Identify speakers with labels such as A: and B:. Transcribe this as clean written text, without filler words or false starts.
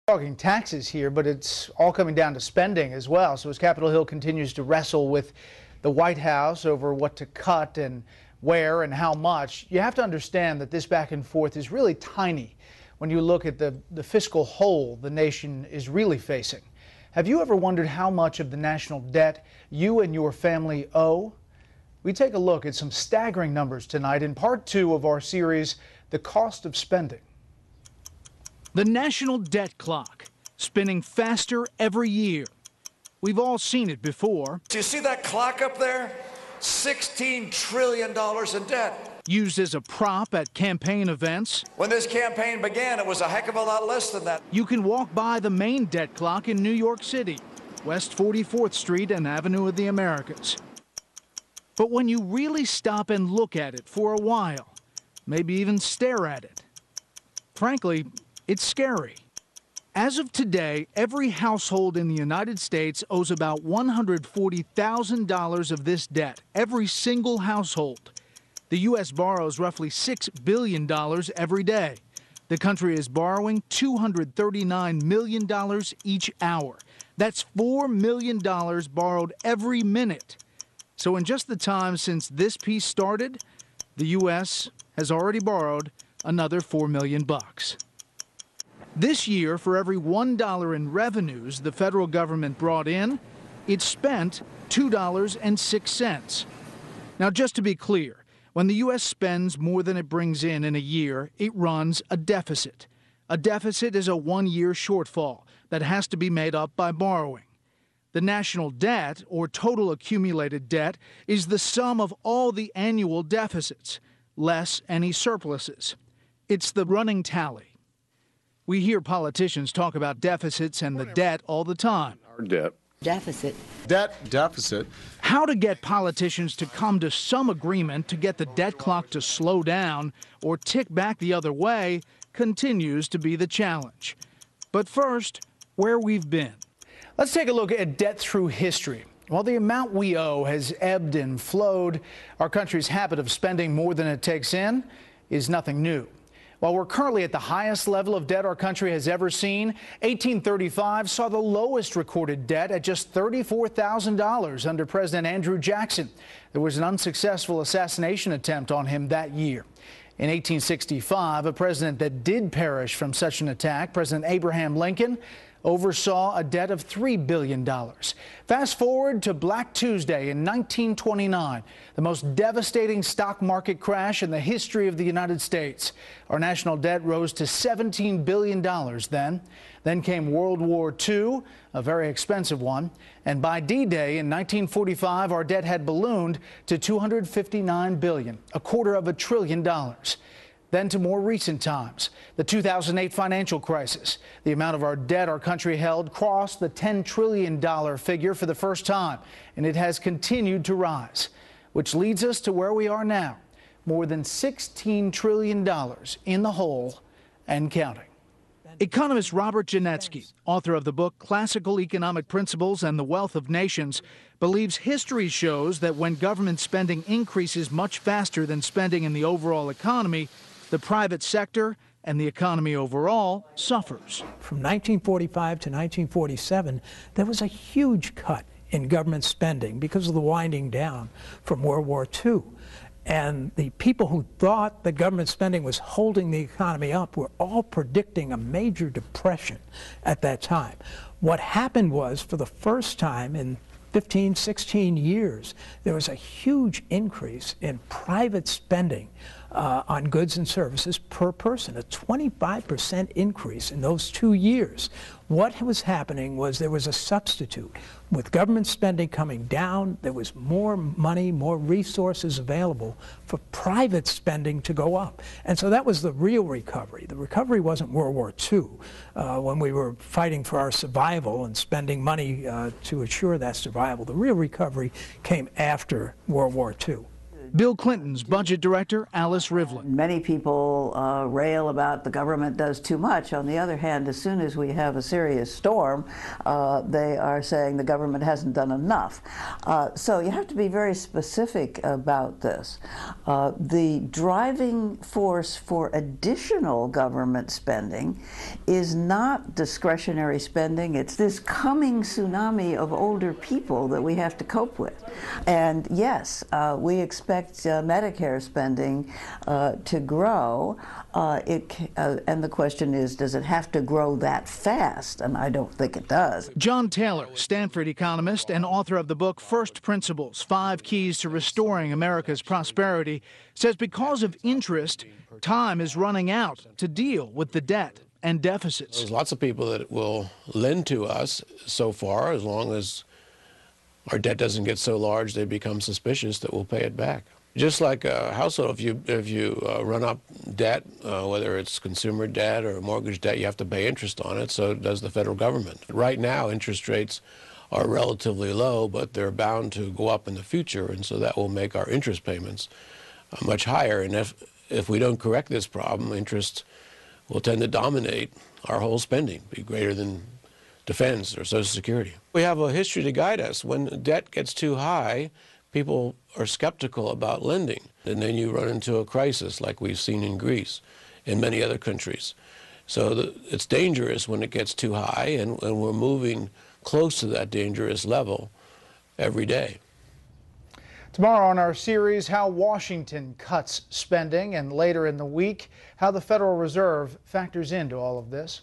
A: Talking taxes here, but it's all coming down to spending as well. So as Capitol Hill continues to wrestle with the White House over what to cut and where and how much, you have to understand that this back and forth is really tiny when you look at the fiscal hole the nation is really facing. Have you ever wondered how much of the national debt you and your family owe? We take a look at some staggering numbers tonight in part 2 of our series, The Cost of Spending.
B: The national debt clock, spinning faster every year. We've all seen it before.
C: Do you see that clock up there? $16 trillion in debt.
B: Used as a prop at campaign events.
C: When this campaign began, it was a heck of a lot less than that.
B: You can walk by the main debt clock in New York City, West 44th Street and Avenue of the Americas. But when you really stop and look at it for a while, maybe even stare at it, frankly, it's scary. As of today, every household in the United States owes about $140,000 of this debt, every single household. The U.S. borrows roughly $6 billion every day. The country is borrowing $239 million each hour. That's $4 million borrowed every minute. So in just the time since this piece started, the U.S. has already borrowed another $4 million. This year, for every $1 in revenues the federal government brought in, it spent $2.06. Now, just to be clear, when the U.S. spends more than it brings in a year, it runs a deficit. A deficit is a one-year shortfall that has to be made up by borrowing. The national debt, or total accumulated debt, is the sum of all the annual deficits, less any surpluses. It's the running tally. We hear politicians talk about deficits and the debt all the time.
D: Our debt.
E: Deficit.
D: Debt deficit.
B: How to get politicians to come to some agreement to get the debt clock to slow down or tick back the other way continues to be the challenge. But first, where we've been.
A: Let's take a look at debt through history. While the amount we owe has ebbed and flowed, our country's habit of spending more than it takes in is nothing new. While we're currently at the highest level of debt our country has ever seen, 1835 saw the lowest recorded debt at just $34,000 under President Andrew Jackson. There was an unsuccessful assassination attempt on him that year. In 1865, a president that did perish from such an attack, President Abraham Lincoln, oversaw a debt of $3 billion. Fast forward to Black Tuesday in 1929, the most devastating stock market crash in the history of the United States. Our national debt rose to $17 billion then. Then came World War II, a very expensive one. And by D-Day in 1945, our debt had ballooned to $259 billion, $250 billion. Then to more recent times, the 2008 financial crisis. The amount of our debt our country held crossed the $10 trillion figure for the first time, and it has continued to rise, which leads us to where we are now, more than $16 trillion in the hole and counting.
B: Economist Robert Genetsky, author of the book Classical Economic Principles and the Wealth of Nations, believes history shows that when government spending increases much faster than spending in the overall economy, the private sector and the economy overall suffers.
F: From 1945 to 1947, there was a huge cut in government spending because of the winding down from World War II. And the people who thought that government spending was holding the economy up were all predicting a major depression at that time. What happened was, for the first time in 15, 16 years, there was a huge increase in private spending on goods and services per person, a 25% increase in those 2 years. What was happening was there was a substitute. With government spending coming down, there was more money, more resources available for private spending to go up. And so that was the real recovery. The recovery wasn't World War II, when we were fighting for our survival and spending money to assure that survival. The real recovery came after World War II.
B: Bill Clinton's budget director, Alice Rivlin.
D: Many people rail about the government does too much. On the other hand, as soon as we have a serious storm, they are saying the government hasn't done enough. So you have to be very specific about this. The driving force for additional government spending is not discretionary spending. It's this coming tsunami of older people that we have to cope with. And yes, we expect Medicare spending to grow, and the question is, does it have to grow that fast? And I don't think it does.
B: John Taylor, Stanford economist and author of the book First Principles, 5 Keys to Restoring America's Prosperity, says because of interest, time is running out to deal with the debt and deficits.
E: There's lots of people that will lend to us so far, as long as our debt doesn't get so large they become suspicious that we'll pay it back. Just like a household, if you run up debt, whether it's consumer debt or mortgage debt, you have to pay interest on it. So does the federal government. Right now, interest rates are relatively low, but they're bound to go up in the future, and so that will make our interest payments much higher. And if we don't correct this problem, interest will tend to dominate our whole spending, be greater than defense or Social Security. We have a history to guide us. When debt gets too high, people are skeptical about lending, and then you run into a crisis like we've seen in Greece and many other countries. So it's dangerous when it gets too high, and we're moving close to that dangerous level every day.
A: Tomorrow on our series, how Washington cuts spending, and later in the week, how the Federal Reserve factors into all of this.